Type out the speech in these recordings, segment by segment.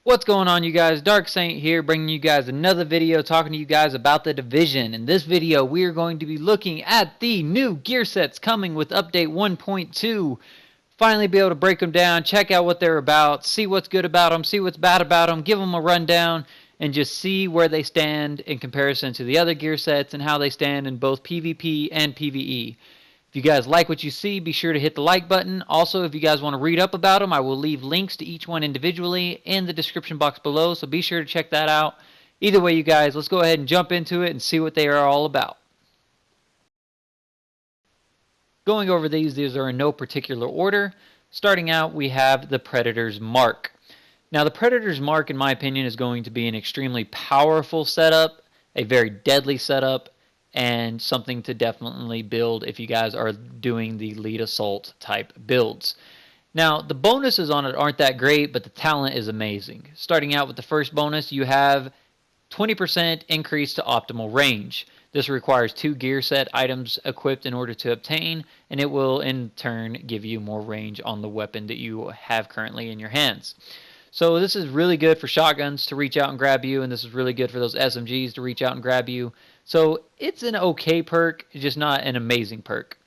What's going on, you guys? Dark Saint here, bringing you guys another video talking to you guys about the Division. In this video, we are going to be looking at the new gear sets coming with update 1.2. Finally be able to break them down, check out what they're about, see what's good about them, see what's bad about them, give them a rundown, and just see where they stand in comparison to the other gear sets and how they stand in both PvP and PvE. If you guys like what you see, be sure to hit the like button. Also, if you guys want to read up about them, I will leave links to each one individually in the description box below, so be sure to check that out. Either way, you guys, let's go ahead and jump into it and see what they are all about. Going over these are in no particular order. Starting out, we have the Predator's Mark. Now, the Predator's Mark, in my opinion, is going to be an extremely powerful setup, a very deadly setup, and something to definitely build if you guys are doing the lead assault type builds. Now, the bonuses on it aren't that great, but the talent is amazing. Starting out with the first bonus, you have 20% increase to optimal range. This requires 2 gear set items equipped in order to obtain, and it will in turn give you more range on the weapon that you have currently in your hands. So this is really good for shotguns to reach out and grab you, and this is really good for those SMGs to reach out and grab you. So it's an okay perk, just not an amazing perk.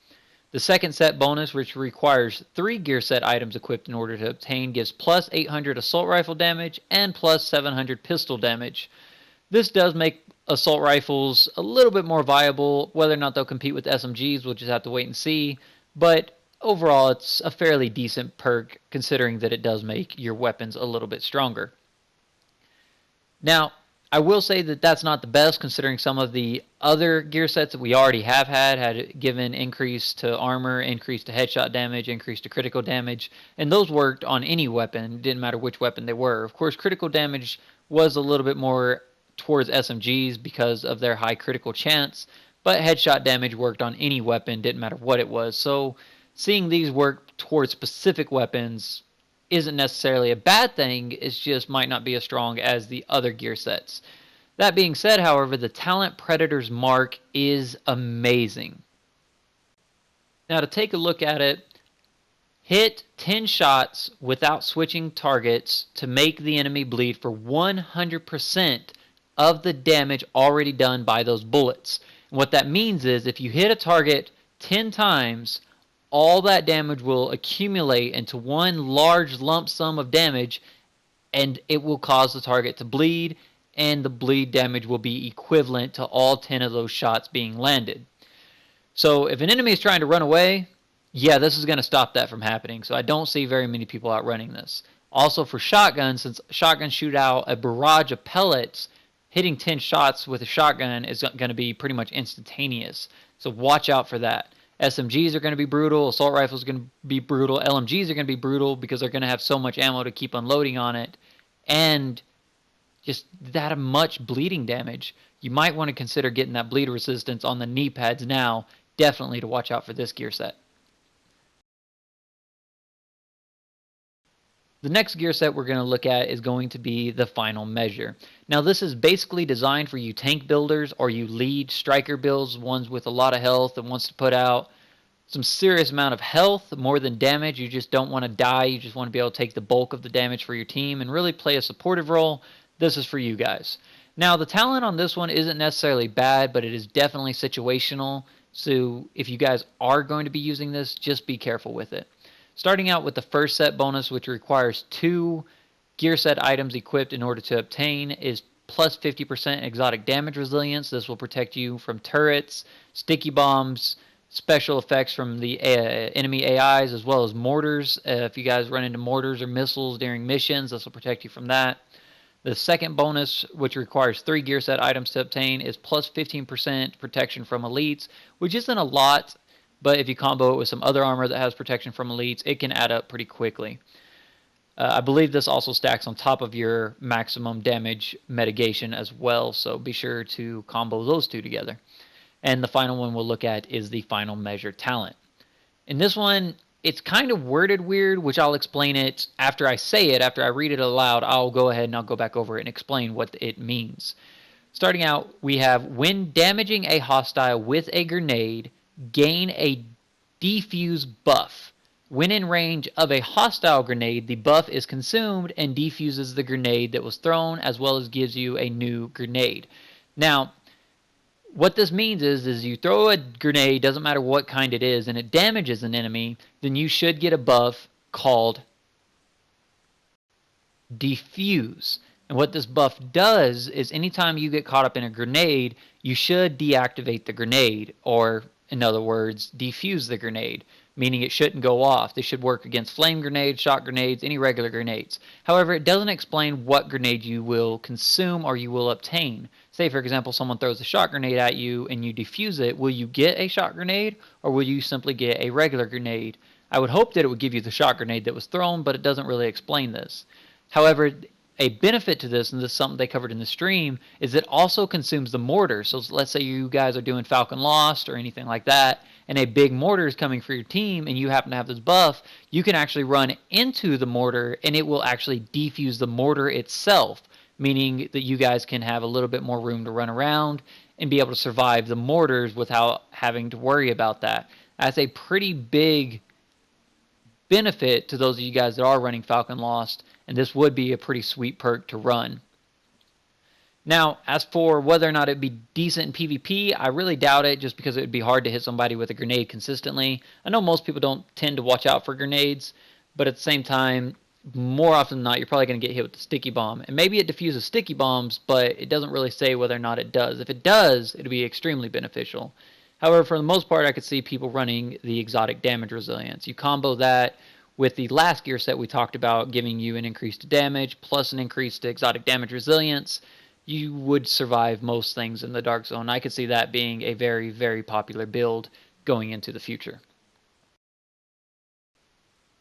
The second set bonus, which requires 3 gear set items equipped in order to obtain, gives plus 800 assault rifle damage and plus 700 pistol damage. This does make assault rifles a little bit more viable. Whether or not they'll compete with SMGs, we'll just have to wait and see. But overall, it's a fairly decent perk considering that it does make your weapons a little bit stronger. Now, I will say that that's not the best considering some of the other gear sets that we already have had given increase to armor, increase to headshot damage, increase to critical damage, and those worked on any weapon. It didn't matter which weapon they were. Of course, critical damage was a little bit more towards SMGs because of their high critical chance, but headshot damage worked on any weapon, didn't matter what it was. So seeing these work towards specific weapons isn't necessarily a bad thing, it just might not be as strong as the other gear sets. That being said, however, the Talent Predator's Mark is amazing. Now to take a look at it, hit 10 shots without switching targets to make the enemy bleed for 100% of the damage already done by those bullets. And what that means is if you hit a target 10 times, all that damage will accumulate into one large lump sum of damage, and it will cause the target to bleed, and the bleed damage will be equivalent to all 10 of those shots being landed. So if an enemy is trying to run away, yeah, this is going to stop that from happening. So I don't see very many people outrunning this. Also for shotguns, since shotguns shoot out a barrage of pellets, hitting 10 shots with a shotgun is going to be pretty much instantaneous. So watch out for that. SMGs are going to be brutal, assault rifles are going to be brutal, LMGs are going to be brutal because they're going to have so much ammo to keep unloading on it, and just that much bleeding damage. You might want to consider getting that bleed resistance on the knee pads now, definitely to watch out for this gear set. The next gear set we're going to look at is going to be the Final Measure. Now this is basically designed for you tank builders or you lead striker builds, ones with a lot of health that wants to put out some serious amount of health, more than damage. You just don't want to die, you just want to be able to take the bulk of the damage for your team and really play a supportive role. This is for you guys. Now the talent on this one isn't necessarily bad, but it is definitely situational. So if you guys are going to be using this, just be careful with it. Starting out with the first set bonus, which requires 2 gear set items equipped in order to obtain, is plus 50% exotic damage resilience. This will protect you from turrets, sticky bombs, special effects from the enemy AIs, as well as mortars. If you guys run into mortars or missiles during missions, this will protect you from that. The second bonus, which requires 3 gear set items to obtain, is plus 15% protection from elites, which isn't a lot, but if you combo it with some other armor that has protection from elites, it can add up pretty quickly. I believe this also stacks on top of your maximum damage mitigation as well, so be sure to combo those two together. And the final one we'll look at is the Final Measure talent. In this one, it's kind of worded weird, which I'll explain it after I say it. After I read it aloud, I'll go ahead and I'll go back over it and explain what it means. Starting out, we have when damaging a hostile with a grenade, gain a defuse buff. When in range of a hostile grenade, the buff is consumed and defuses the grenade that was thrown, as well as gives you a new grenade. Now, what this means is you throw a grenade, doesn't matter what kind it is, and it damages an enemy, then you should get a buff called Defuse. And what this buff does is anytime you get caught up in a grenade, you should deactivate the grenade, or in other words, defuse the grenade, meaning it shouldn't go off. This should work against flame grenades, shot grenades, any regular grenades. However, it doesn't explain what grenade you will consume or you will obtain. Say, for example, someone throws a shot grenade at you and you defuse it. Will you get a shot grenade, or will you simply get a regular grenade? I would hope that it would give you the shot grenade that was thrown, but it doesn't really explain this. However, a benefit to this, and this is something they covered in the stream, is it also consumes the mortar. So let's say you guys are doing Falcon Lost or anything like that, and a big mortar is coming for your team, and you happen to have this buff, you can actually run into the mortar, and it will actually defuse the mortar itself, meaning that you guys can have a little bit more room to run around and be able to survive the mortars without having to worry about that. That's a pretty big benefit to those of you guys that are running Falcon Lost, and this would be a pretty sweet perk to run. Now, as for whether or not it'd be decent in PvP, I really doubt it, just because it would be hard to hit somebody with a grenade consistently. I know most people don't tend to watch out for grenades, but at the same time, more often than not, you're probably going to get hit with the sticky bomb. And maybe it diffuses sticky bombs, but it doesn't really say whether or not it does. If it does, it'll be extremely beneficial. However, for the most part, I could see people running the exotic damage resilience. You combo that with the last gear set we talked about, giving you an increase to damage plus an increase to exotic damage resilience, you would survive most things in the Dark Zone. I could see that being a very, very popular build going into the future.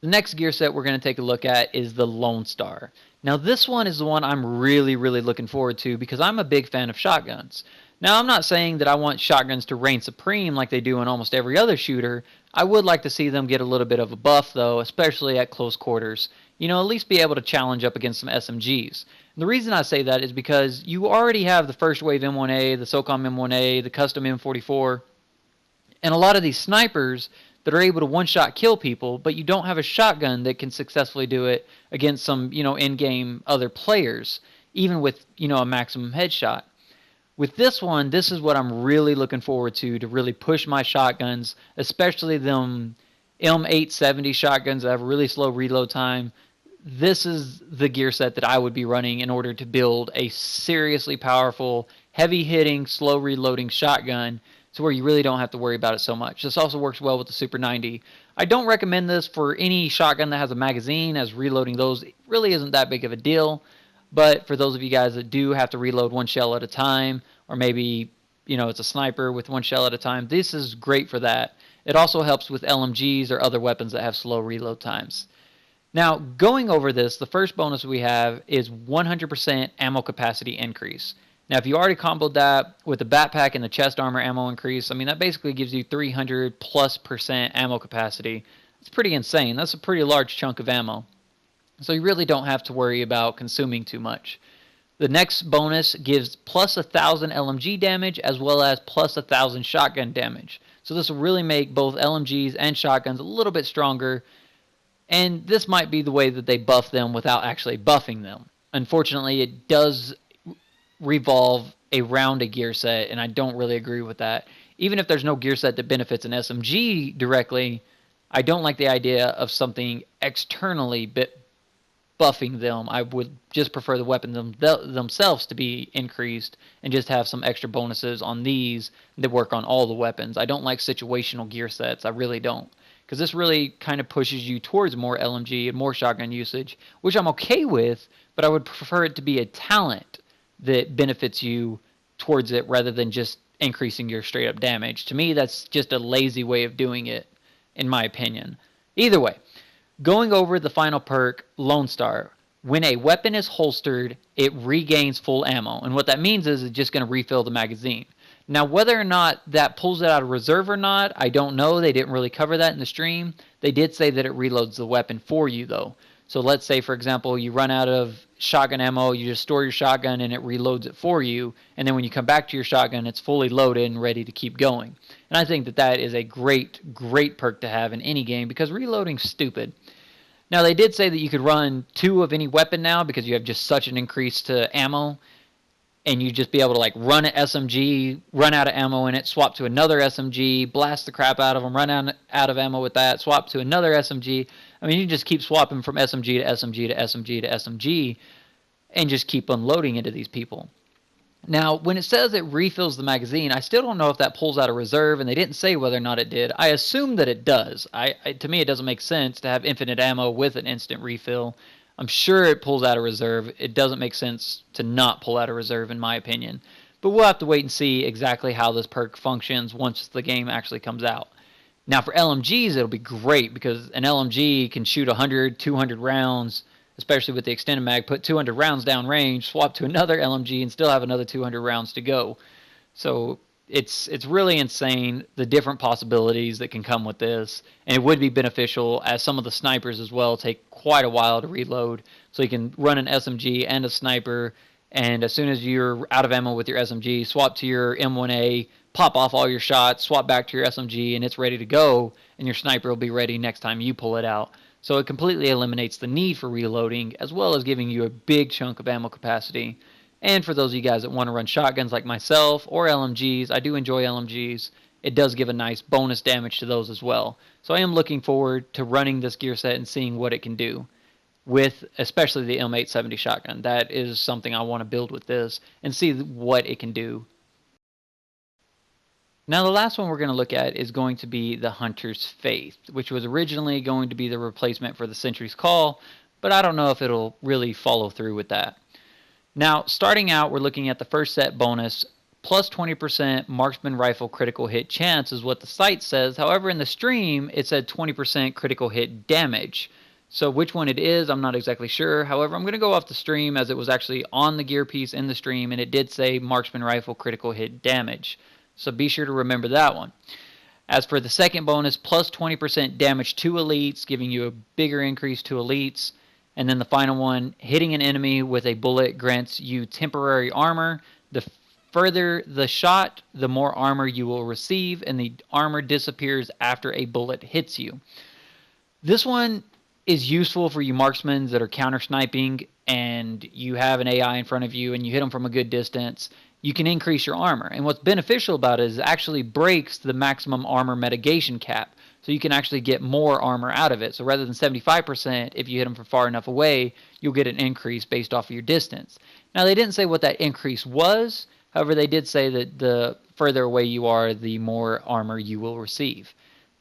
The next gear set we're going to take a look at is the Lone Star. Now this one is the one I'm really, really looking forward to, because I'm a big fan of shotguns. Now, I'm not saying that I want shotguns to reign supreme like they do in almost every other shooter. I would like to see them get a little bit of a buff, though, especially at close quarters. You know, at least be able to challenge up against some SMGs. And the reason I say that is because you already have the first wave M1A, the SOCOM M1A, the custom M44, and a lot of these snipers that are able to one-shot kill people, but you don't have a shotgun that can successfully do it against some, in-game other players, even with, a maximum headshot. With this one, this is what I'm really looking forward to really push my shotguns, especially them M870 shotguns that have a really slow reload time. This is the gear set that I would be running in order to build a seriously powerful, heavy-hitting, slow reloading shotgun to where you really don't have to worry about it so much. This also works well with the Super 90. I don't recommend this for any shotgun that has a magazine, as reloading those really isn't that big of a deal. But for those of you guys that do have to reload one shell at a time, or maybe, it's a sniper with one shell at a time, this is great for that. It also helps with LMGs or other weapons that have slow reload times. Now, going over this, the first bonus we have is 100% ammo capacity increase. Now, if you already comboed that with the backpack and the chest armor ammo increase, that basically gives you 300+% ammo capacity. It's pretty insane. That's a pretty large chunk of ammo. So you really don't have to worry about consuming too much. The next bonus gives plus 1,000 LMG damage as well as plus 1,000 shotgun damage. So this will really make both LMGs and shotguns a little bit stronger. And this might be the way that they buff them without actually buffing them. Unfortunately, it does revolve around a gear set, and I don't really agree with that. Even if there's no gear set that benefits an SMG directly, I don't like the idea of something externally buffing them. I would just prefer the weapons themselves to be increased and just have some extra bonuses on these that work on all the weapons. I don't like situational gear sets. I really don't. Because this really kind of pushes you towards more LMG and more shotgun usage, which I'm okay with, but I would prefer it to be a talent that benefits you towards it rather than just increasing your straight up damage. To me, that's just a lazy way of doing it, in my opinion. Either way, going over the final perk, Lone Star. When a weapon is holstered, it regains full ammo. And what that means is it's just going to refill the magazine. Now, whether or not that pulls it out of reserve or not, I don't know. They didn't really cover that in the stream. They did say that it reloads the weapon for you, though. So let's say, for example, you run out of shotgun ammo, you just store your shotgun and it reloads it for you, and then when you come back to your shotgun, it's fully loaded and ready to keep going. And I think that that is a great, great perk to have in any game because reloading's stupid. Now, they did say that you could run 2 of any weapon now because you have just such an increase to ammo, and you just be able to like run an SMG, run out of ammo in it, swap to another SMG, blast the crap out of them, run out of ammo with that, swap to another SMG. I mean, you just keep swapping from SMG to SMG to SMG to SMG and just keep unloading into these people. Now, when it says it refills the magazine, I still don't know if that pulls out a reserve, and they didn't say whether or not it did. I assume that it does. To me, it doesn't make sense to have infinite ammo with an instant refill. I'm sure it pulls out a reserve. It doesn't make sense to not pull out a reserve, in my opinion. But we'll have to wait and see exactly how this perk functions once the game actually comes out. Now, for LMGs, it'll be great because an LMG can shoot 100, 200 rounds, especially with the extended mag, put 200 rounds down range, swap to another LMG, and still have another 200 rounds to go. So it's really insane, the different possibilities that can come with this. And it would be beneficial as some of the snipers as well take quite a while to reload. So you can run an SMG and a sniper, and as soon as you're out of ammo with your SMG, swap to your M1A, pop off all your shots, swap back to your SMG, and it's ready to go, and your sniper will be ready next time you pull it out. So it completely eliminates the need for reloading, as well as giving you a big chunk of ammo capacity. And for those of you guys that want to run shotguns like myself, or LMGs, I do enjoy LMGs, it does give a nice bonus damage to those as well. So I am looking forward to running this gear set and seeing what it can do, with especially the M870 shotgun. That is something I want to build with this, and see what it can do. Now, the last one we're going to look at is going to be the Hunter's Faith, which was originally going to be the replacement for the Sentry's Call, but I don't know if it'll really follow through with that. Now, starting out, we're looking at the first set bonus, plus 20% marksman rifle critical hit chance is what the site says. However, in the stream, it said 20% critical hit damage. So which one it is, I'm not exactly sure. However, I'm going to go off the stream as it was actually on the gear piece in the stream, and it did say marksman rifle critical hit damage. So be sure to remember that one. As for the second bonus, plus 20% damage to elites, giving you a bigger increase to elites. And then the final one, hitting an enemy with a bullet grants you temporary armor. The further the shot, the more armor you will receive, and the armor disappears after a bullet hits you. This one is useful for you marksmen that are counter sniping and you have an AI in front of you and you hit them from a good distance. You can increase your armor. And what's beneficial about it is it actually breaks the maximum armor mitigation cap. So you can actually get more armor out of it. So rather than 75%, if you hit them from far enough away, you'll get an increase based off of your distance. Now, they didn't say what that increase was. However, they did say that the further away you are, the more armor you will receive.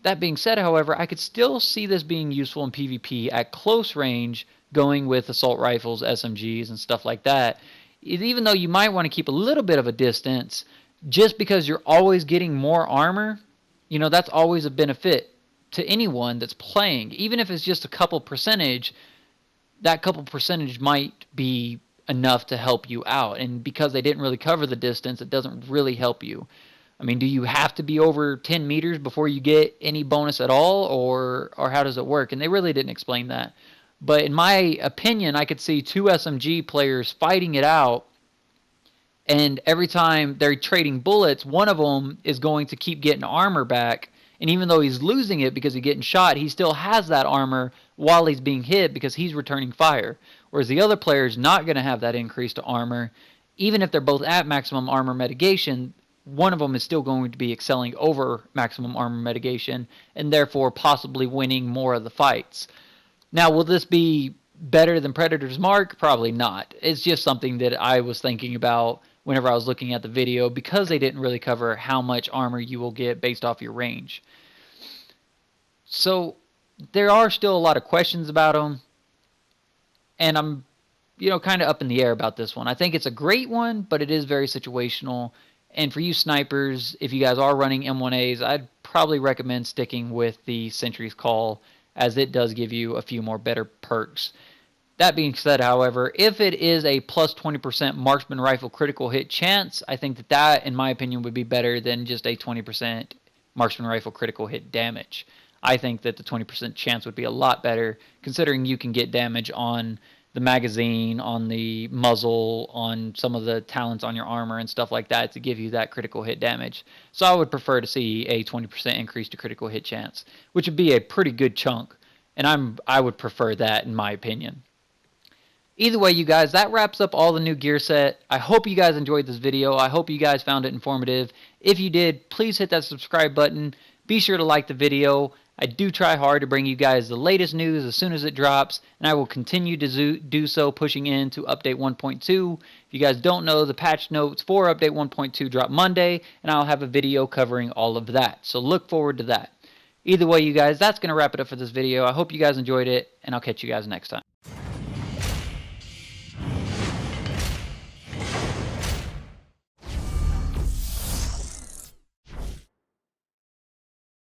That being said, however, I could still see this being useful in PvP at close range, going with assault rifles, SMGs, and stuff like that. Even though you might want to keep a little bit of a distance, just because you're always getting more armor, you know, that's always a benefit to anyone that's playing. Even if it's just a couple percentage, that couple percentage might be enough to help you out. And because they didn't really cover the distance, it doesn't really help you. I mean, do you have to be over 10 meters before you get any bonus at all, or how does it work? And they really didn't explain that. But in my opinion, I could see 2 SMG players fighting it out, and every time they're trading bullets, one of them is going to keep getting armor back, and even though he's losing it because he's getting shot, he still has that armor while he's being hit because he's returning fire. Whereas the other player is not going to have that increase to armor. Even if they're both at maximum armor mitigation, one of them is still going to be excelling over maximum armor mitigation, and therefore possibly winning more of the fights. Now, will this be better than Predator's Mark? Probably not. It's just something that I was thinking about whenever I was looking at the video, because they didn't really cover how much armor you will get based off your range. So there are still a lot of questions about them, and I'm, kind of up in the air about this one. I think it's a great one, but it is very situational. And for you snipers, if you guys are running M1As, I'd probably recommend sticking with the Sentry's Call, as it does give you a few more better perks. That being said, however, if it is a plus 20% marksman rifle critical hit chance, I think that, in my opinion, would be better than just a 20% marksman rifle critical hit damage. I think that the 20% chance would be a lot better, considering you can get damage on the magazine, on the muzzle, on some of the talents on your armor and stuff like that to give you that critical hit damage. So I would prefer to see a 20% increase to critical hit chance, which would be a pretty good chunk, and I would prefer that in my opinion. Either way, you guys, that wraps up all the new gear set. I hope you guys enjoyed this video. I hope you guys found it informative. If you did, please hit that subscribe button. Be sure to like the video. I do try hard to bring you guys the latest news as soon as it drops, and I will continue to do so, pushing into Update 1.2. If you guys don't know, the patch notes for Update 1.2 drop Monday, and I'll have a video covering all of that. So look forward to that. Either way, you guys, that's going to wrap it up for this video. I hope you guys enjoyed it, and I'll catch you guys next time.